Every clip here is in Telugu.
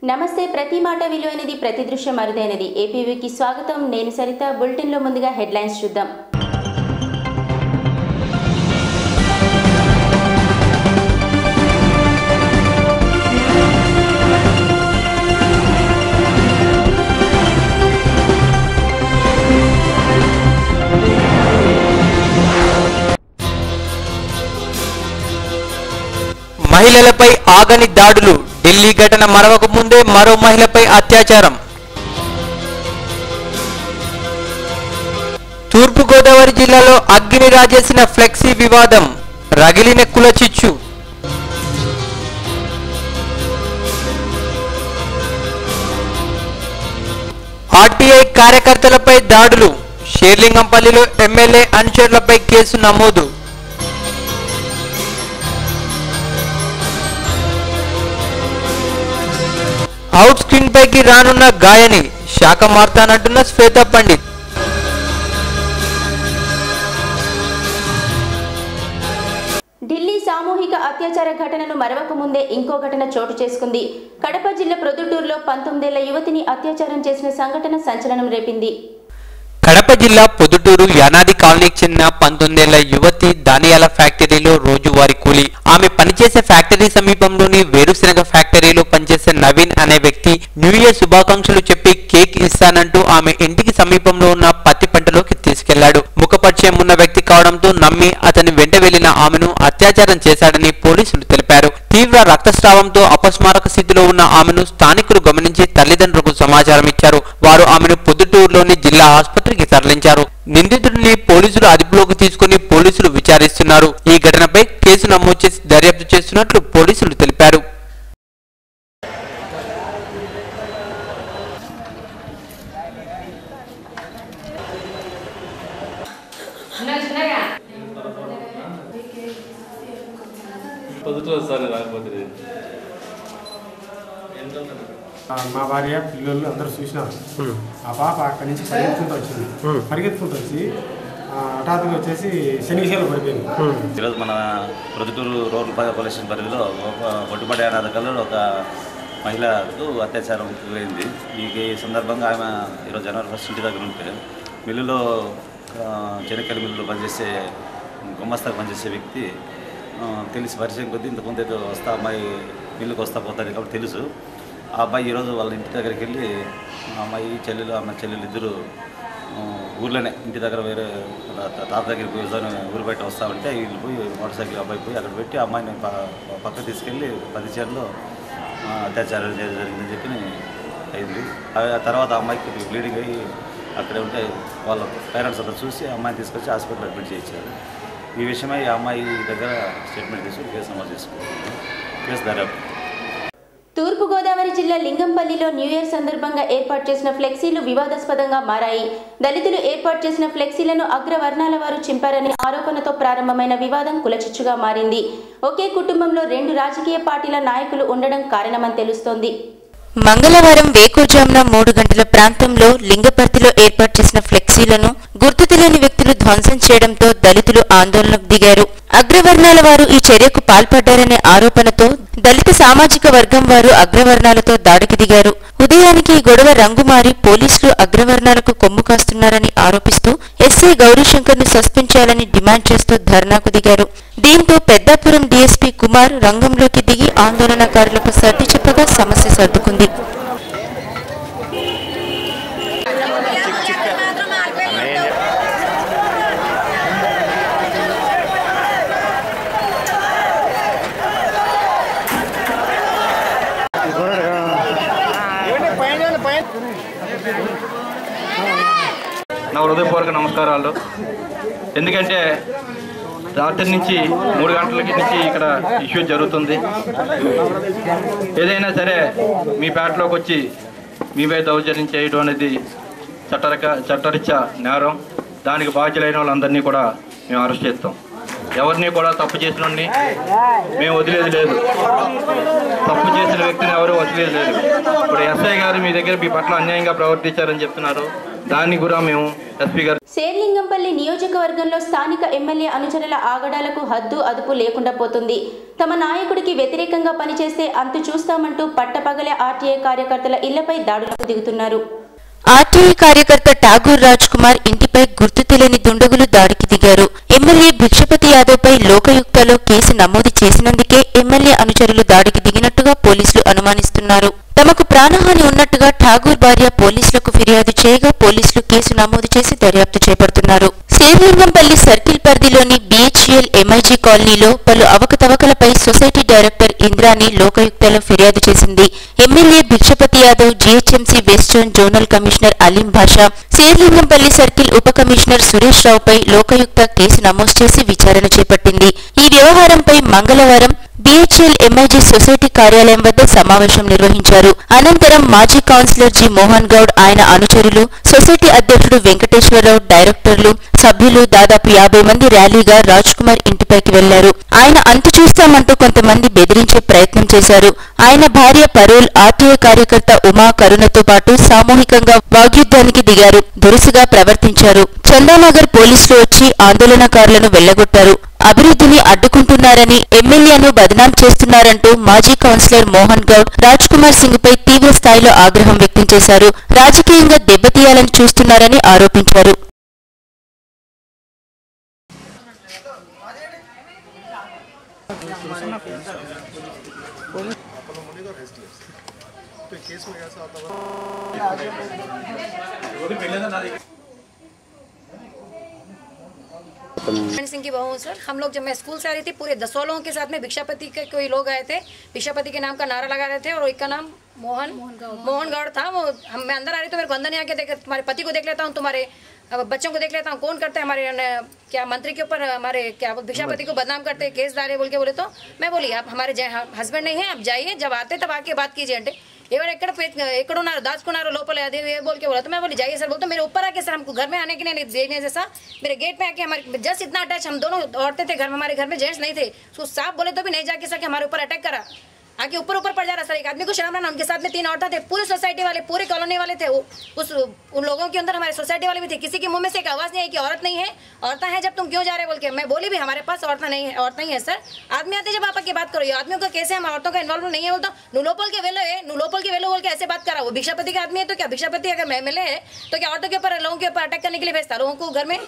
నమస్తే. ప్రతి మాట విలువైనది, ప్రతి దృశ్యం అరుదైనది. ఏపీవీకి స్వాగతం. నేను సరిత. బులెటిన్లో ముందుగా హెడ్లైన్స్ చూద్దాం. మహిళలపై ఆగని దాడులు. ఢిల్లీ ఘటన మరవక ముందే మరో మహిళపై అత్యాచారం. తూర్పుగోదావరి జిల్లాలో అగ్ని రాజేసిన ఫ్లెక్సీ వివాదం. రగిలిన కుల చిచ్చు. ఆర్టీఐ కార్యకర్తలపై దాడులు. షేర్లింగంపల్లిలో ఎమ్మెల్యే అనుచరులపై కేసు నమోదు. అవుట్ స్క్రీన్ పైకి రానున్న గాయని. శాఖ మారుతానంటున్న శ్వేతా పండిత్. ఢిల్లీ సామూహిక అత్యాచార ఘటనను మరవక ముందే ఇంకో ఘటన చోటు చేసుకుంది. కడప జిల్లా ప్రొద్దుటూరులో 19 ఏళ్ల యువతిని అత్యాచారం చేసిన సంఘటన సంచలనం రేపింది. కడప జిల్లా పొద్దుటూరు యానాది కాలనీకి చెందిన 19 ఏళ్ల యువతి ధాన్యాల ఫ్యాక్టరీలో రోజువారీ కూలీ. ఆమె పనిచేసే ఫ్యాక్టరీ సమీపంలోని వేరుశెనగ ఫ్యాక్టరీలో పనిచేసే నవీన్ అనే వ్యక్తి న్యూ ఇయర్ శుభాకాంక్షలు చెప్పి కేక్ ఇస్తానంటూ ఆమె ఇంటికి సమీపంలో ఉన్న పత్తి పంటలోకి తీసుకెళ్లాడు. ముఖపరిచయం ఉన్న వ్యక్తి కావడంతో నమ్మి అతని వెంట వెళ్లిన ఆమెను అత్యాచారం చేశాడని పోలీసులు తెలిపారు. తీవ్ర రక్తస్రావంతో అపస్మారక స్థితిలో ఉన్న ఆమెను స్థానికులు గమనించి తల్లిదండ్రులకు సమాచారం ఇచ్చారు. వారు ఆమెను పొద్దుటూరులోని జిల్లా ఆసుపత్రికి తరలించారు. నిందితుడిని పోలీసులు అదుపులోకి తీసుకుని పోలీసులు విచారిస్తున్నారు. ఈ ఘటనపై కేసు నమోదు చేసి దర్యాప్తు చేస్తున్నట్లు పోలీసులు తెలిపారు. మా భార్య పిల్లలు అందరూ చూసినారు. ఆ పాప అక్కడి నుంచి పరిగెత్తుకుంటూ వచ్చి హఠాత్తుగా వచ్చేసి శనిగిశలో పడిపోయింది. ఈరోజు మన ప్రొద్దుటూరు రోడ్డు పోలీస్ స్టేషన్ పరిధిలో ఒడ్డుపడే అనాథకల్లో ఒక మహిళకు అత్యాచారం గురైంది. ఈ సందర్భంగా ఆమె ఈరోజు జనవరి 1 ఇంటి దగ్గర ఉంటే మిల్లులో చెనక్కాయల మిల్లులో పనిచేసే గుమ్మస్తాకు పనిచేసే వ్యక్తి తెలిసి పరిచయం కొద్దీ ఇంతకుముందు ఏదో వస్తా అమ్మాయి మిల్లుకి వస్తా పోతుంది కాబట్టి తెలుసు. ఆ అబ్బాయి ఈరోజు వాళ్ళ ఇంటి దగ్గరికి వెళ్ళి అమ్మాయి చెల్లెలు ఇద్దరు ఊర్లోనే ఇంటి దగ్గర వేరే తాత దగ్గరికి కూర్చొని ఊరు బయట వస్తామంటే వీళ్ళు పోయి మోటార్ సైకిల్ అబ్బాయి పోయి అక్కడ పెట్టి అమ్మాయిని పక్క తీసుకెళ్ళి 10 చీరలో అత్యాచారం జరిగిందని చెప్పి అయింది. ఆ తర్వాత అమ్మాయికి బ్లీడింగ్ అయ్యి అక్కడే ఉంటే వాళ్ళ పేరెంట్స్ అంతా చూసి అమ్మాయిని తీసుకొచ్చి హాస్పిటల్ అడ్మిట్ చేయించారు. ఈ విషయమై ఈ అమ్మాయి దగ్గర స్టేట్మెంట్ తీసుకుని కేసు నమోదు చేసుకుంటున్నాం. కేసు దర్యాప్తు. తూర్పుగోదావరి జిల్లా లింగంపల్లిలో న్యూ ఇయర్ సందర్భంగా ఏర్పాటు చేసిన ఫ్లెక్సీలు వివాదాస్పదంగా మారాయి. దళితులు ఏర్పాటు చేసిన ఫ్లెక్సీలను అగ్రవర్ణాల వారు చింపారనే ఆరోపణతో ప్రారంభమైన వివాదం కులచిచ్చుగా మారింది. ఒకే కుటుంబంలో 2 రాజకీయ పార్టీల నాయకులు ఉండడం కారణమని తెలుస్తోంది. మంగళవారం వేకువజామున 3 గంటల ప్రాంతంలో లింగపర్తిలో ఏర్పాటు చేసిన ఫ్లెక్సీలను గుర్తు తెలియని వ్యక్తులు ధ్వంసం చేయడంతో దళితులు ఆందోళనకు దిగారు. అగ్రవర్ణాల వారు ఈ చర్యకు పాల్పడ్డారనే ఆరోపణతో దళిత సామాజిక వర్గం వారు అగ్రవర్ణాలతో దాడికి దిగారు. ఉదయానికి ఈ గొడవ రంగుమారి పోలీసులు అగ్రవర్ణాలకు కొమ్ము కాస్తున్నారని ఆరోపిస్తూ ఎస్ఐ గౌరీశంకర్ ను సస్పెండ్ చేయాలని డిమాండ్ చేస్తూ ధర్నాకు దిగారు. దీంతో పెద్దాపురం డీఎస్పీ కుమార్ రంగంలోకి దిగి ఆందోళనకారులకు సర్ది చెప్పగా సమస్య సర్దుకుంది. నా హృదయపూర్వక నమస్కారాలు. ఎందుకంటే రాత్రి నుంచి 3 గంటల నుంచి ఇక్కడ ఇష్యూ జరుగుతుంది. ఏదైనా సరే మీ పేటలోకి వచ్చి మీపై దౌర్జన్యం చేయడం అనేది చట్టరీత్యా నేరం. దానికి బాధ్యులైన వాళ్ళందరినీ కూడా మేము అరెస్ట్ చేస్తాం. ఎవరిని కూడా తప్పు చేసినోడిని మేము వదిలేది లేదు. తప్పు చేసిన వ్యక్తిని ఎవరు వదిలేది లేదు. ఇప్పుడు ఎస్ఐ గారు మీ దగ్గర మీ పట్ల అన్యాయంగా ప్రవర్తించారని చెప్తున్నారు. దాన్ని కూడా మేము ఎస్పీ గారు. శేర్లింగంపల్లి నియోజకవర్గంలో స్థానిక ఎమ్మెల్యే అనుచరుల ఆగడాలకు హద్దు అదుపు లేకుండా పోతుంది. తమ నాయకుడికి వ్యతిరేకంగా పనిచేస్తే అంతు చూస్తామంటూ పట్టపగలే ఆర్టీఐ కార్యకర్తల ఇళ్లపై దాడులకు దిగుతున్నారు. ఆర్టీఐ కార్యకర్త ఠాగూర్ రాజ్ కుమార్ ఇంటిపై గుర్తు తెలియని దుండగులు దాడికి దిగారు. ఎమ్మెల్యే భిక్షపతి యాదవ్ పై లోకయుక్తలో కేసు నమోదు చేసినందుకే ఎమ్మెల్యే అనుచరులు దాడికి దిగినట్టుగా పోలీసులు అనుమానిస్తున్నారు. తమకు ప్రాణహాని ఉన్నట్టుగా ఠాగూర్ భార్య పోలీసులకు ఫిర్యాదు చేయగా పోలీసులు కేసు నమోదు చేసి దర్యాప్తు చేపడుతున్నారు. శేర్లింగంపల్లి సర్కిల్ పరిధిలోని BHL MIG కాలనీలో పలు అవకతవకలపై సొసైటీ డైరెక్టర్ ఇంద్రాని లోకయుక్తలో ఫిర్యాదు చేసింది. MLA Bhikshapathi Yadav, GHMC west zone zonal commissioner Aleem Basha, Serilingampally circle ఉప కమిషనర్ సురేష్ రావుపై లోకయుక్త కేసు నమోదు చేసి విచారణ చేపట్టింది. ఈ వ్యవహారంపై మంగళవారం BHL MIG సొసైటీ కార్యాలయం వద్ద సమావేశం నిర్వహించారు. అనంతరం మాజీ కౌన్సిలర్ జి మోహన్ గౌడ్, ఆయన అనుచరులు, సొసైటీ అధ్యక్షుడు వెంకటేశ్వరరావు, డైరెక్టర్లు, సభ్యులు దాదాపు 50 మంది ర్యాలీగా రాజ్ కుమార్ ఇంటిపైకి వెళ్లారు. ఆయన అంతు చూస్తామంటూ కొంతమంది బెదిరించే ప్రయత్నం చేశారు. ఆయన భార్య పరోల్, ఆర్టీఐ కార్యకర్త ఉమా, కరుణతో పాటు సామూహికంగా వాగ్యుద్ధానికి దిగారు. దురుసుగా ప్రవర్తించారు. చందానగర్ పోలీసులు వచ్చి ఆందోళనకారులను వెళ్లగొట్టారు. అభివృద్ధిని అడ్డుకుంటున్నారని, ఎమ్మెల్యేను బదనాం చేస్తున్నారంటూ మాజీ కౌన్సిలర్ మోహన్ గౌడ్ రాజ్ కుమార్ సింగ్ పై తీవ్ర స్థాయిలో ఆగ్రహం వ్యక్తం చేశారు. రాజకీయంగా దెబ్బతీయాలని చూస్తున్నారని ఆరోపించారు. सिंह की बहू सर, हम लोग जब मैं स्कूल से आ रही थी पूरे 10 लोगों के साथ में भिक्षापति के कोई लोग आए थे, भिक्षापति के नाम का नारा लगा रहे थे और एक का नाम मोहन गौड़ था। वो मैं अंदर आ रही तो मेरे को अंदर नहीं आके देख, तुम्हारे पति को देख लेता हूँ, तुम्हारे बच्चों को देख लेता हूँ, कौन करता है हमारे क्या मंत्री के ऊपर हमारे क्या भिक्षापति को बदनाम करते हैं, केस डाले बोल के बोले। तो मैं बोली आप हमारे हस्बैंड नहीं है, आप जाइए, जब आते तब आके बात कीजिए అంటే ఎవరు ఎక్కడున్నారు దాచుకున్నారు లోపల అదే बोल के बोला। तो मैं बोली जाइए सर। बोलते मेरे ऊपर आके सर हमको घर में आने के लिए देखने जैसा मेरे गेट पे आके हमारे जस्ट इतना अटैच, हम दोनों औरतें थे घर में, हमारे घर में जेंट्स नहीं थे, तो साफ बोले तो भी नहीं जाके सके, हमारे ऊपर अटैक करा, आके ऊपर पड़ जा रहा सर। एक आदमी को शर्म ना, उनके साथ में 3 औरतें थे, पूरी सोसाइटी वाले, पूरे कॉलोनी वाले थे, उन लोगों के अंदर हमारे सोसाइटी वाले भी थे। किसी के मुंह में से एक आवाज नहीं आई कि औरत नहीं है, औरतें हैं जब तुम क्यों जा रहे बोल के। मैं बोली भी हमारे पास औरतें नहीं है सर, आदमी आते जब आप की बात करो, ये आदमियों का कैसे हम औरतों का इन्वॉल्व नहीं है। बोलता नुलोपल के वेलो बोल के ऐसे बात करा। वो भिक्षापति का आदमी है तो क्या भिक्षापति अगर MLA है तो क्या औरतों के ऊपर लोगों के ऊपर अटैक करने के लिए भेजता लोगों को घर में।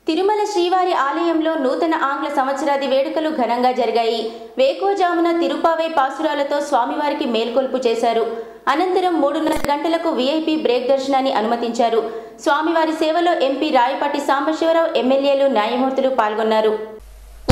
తిరుమల శ్రీవారి ఆలయంలో నూతన ఆంగ్ల సంవత్సరాది వేడుకలు ఘనంగా జరిగాయి. వేకువజామున తిరుపావై పాసురాలతో స్వామివారికి మేల్కొల్పు చేశారు. అనంతరం 3:30 గంటలకు VIP బ్రేక్ దర్శనాన్ని అనుమతించారు. స్వామివారి సేవలో ఎంపీ రాయపాటి సాంబశివరావు, ఎమ్మెల్యేలు, న్యాయమూర్తులు పాల్గొన్నారు.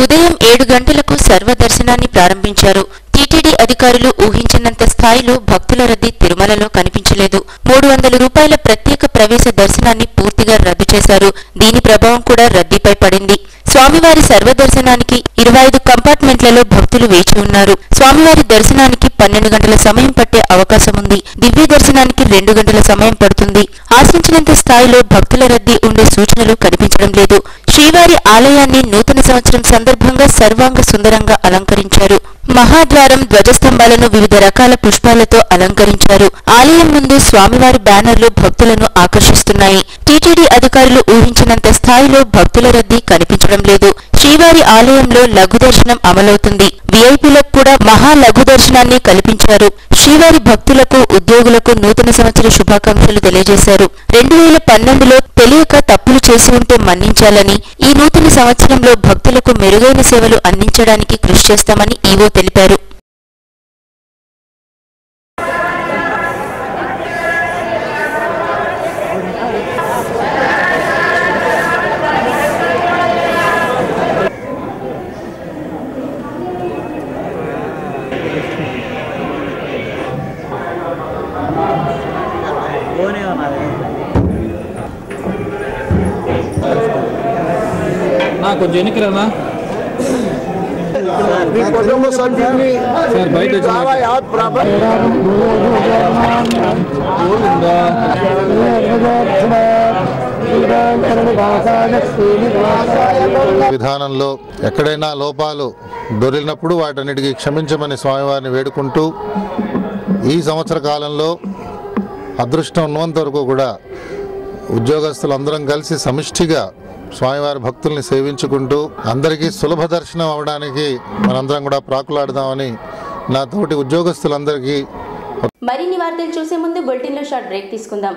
ఉదయం 7 గంటలకు సర్వదర్శనాన్ని ప్రారంభించారు. టీటీడీ అధికారులు ఊహించినంత స్థాయిలో భక్తుల రద్దీ తిరుమలలో కనిపించలేదు. 300 రూపాయల ప్రత్యేక ప్రవేశ దర్శనాన్ని పూర్తిగా రద్దు చేశారు. దీని ప్రభావం కూడా రద్దీపై పడింది. స్వామివారి సర్వదర్శనానికి 25 కంపార్ట్మెంట్లలో భక్తులు వేచి ఉన్నారు. స్వామివారి దర్శనానికి 12 గంటల సమయం పట్టే అవకాశం ఉంది. దివ్య దర్శనానికి 2 గంటల సమయం పడుతుంది. ఆశించినంత స్థాయిలో భక్తుల రద్దీ ఉండే సూచనలు కనిపించడం లేదు. శ్రీవారి ఆలయాన్ని నూతన సంవత్సరం సందర్భంగా సర్వాంగ సుందరంగా అలంకరించారు. మహాద్వారం, ధ్వజస్తంభాలను వివిధ రకాల పుష్పాలతో అలంకరించారు. ఆలయం ముందు స్వామివారి బ్యానర్లు భక్తులను ఆకర్షిస్తున్నాయి. టీటీడీ అధికారులు ఊహించినంత స్థాయిలో భక్తుల రద్దీ కనిపించడం లేదు. శ్రీవారి ఆలయంలో లఘు దర్శనం అమలవుతుంది. వీఐపీలకు కూడా మహా లఘు దర్శనాన్ని కల్పించారు. శ్రీవారి భక్తులకు, ఉద్యోగులకు నూతన సంవత్సర శుభాకాంక్షలు తెలియజేశారు. 2012లో తెలియక తప్పులు చేసి ఉంటే మన్నించాలని, ఈ నూతన సంవత్సరంలో భక్తులకు మెరుగైన సేవలు అందించడానికి కృషి చేస్తామని ఈవో తెలిపారు. కొంచెం ఎన్నికరానా సార్ బయట విధానంలో ఎక్కడైనా లోపాలు దొరికినప్పుడు వాటన్నిటికీ క్షమించమని స్వామివారిని వేడుకుంటూ ఈ సంవత్సర కాలంలో అదృష్టం ఉన్నంత వరకు కూడా ఉద్యోగస్తులందరం కలిసి సమిష్టిగా స్వామివారి భక్తుల్ని సేవించుకుంటూ అందరికీ సులభ దర్శనం అవడానికి మనందరం కూడా ప్రాకులాడదామని నా తోటి ఉద్యోగస్తులందరికీ. మరిన్ని వార్తలు చూసే ముందు బులెటిన్లో షార్ట్ బ్రేక్ తీసుకుందాం.